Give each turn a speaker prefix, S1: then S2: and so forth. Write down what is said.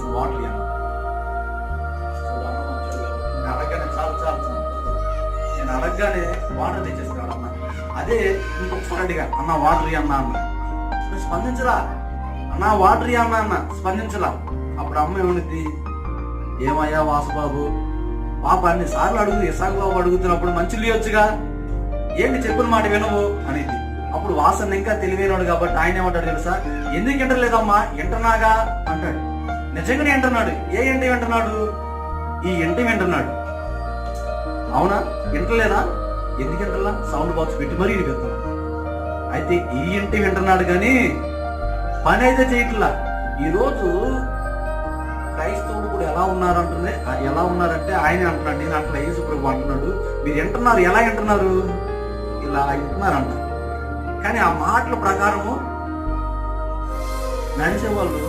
S1: Glass water ఇవ్వను. నేను అడగగానే చాలు చాలు నేను అడగగానే వాటర్ తెచ్చేస్తాడు అన్న. అదే ఇంకొకసారి అడిగా, అన్న వాటర్ అన్నా అన్న, స్పందించరా అన్న, వాటర్ అన్నా అన్న, స్పందించరా. అప్పుడు అమ్మ ఏమనిది, ఏమయ్యా వాసుబాబు పాప అన్ని సార్లు అడుగు, ఇసాకు బాబు అడుగుతున్నప్పుడు మంచిలు ఇవ్వచ్చుగా, ఏంటి చెప్పిన మాట వినవు అనేది. అప్పుడు వాసన ఇంకా తెలివైనడు కాబట్టి ఆయన ఏమంటాడు తెలుసా, ఎందుకు వింటలేదమ్మా, వింటున్నాగా అంటాడు. నిజంగానే వింటున్నాడు. ఏ ఇంటి వింటున్నాడు? ఈ ఇంటి వింటున్నాడు. అవునా, వింటలేదా? ఎందుకు వింటలా? సౌండ్ బాక్స్ పెట్టి మరీ వింటున్నాడు. అయితే ఈ ఇంటి వింటున్నాడు కానీ పని అయితే చేయట్లా. ఈరోజు క్రైస్తవుడు కూడా ఎలా ఉన్నారంటే ఆయన అంటున్నాడు, నేను అట్లా యేసు ప్రభు అంటున్నాడు, మీరు వింటున్నారు, ఎలా వింటున్నారు? ఇలా వింటున్నారంట. కానీ ఆ మాటల ప్రకారము నడిచేవాళ్ళు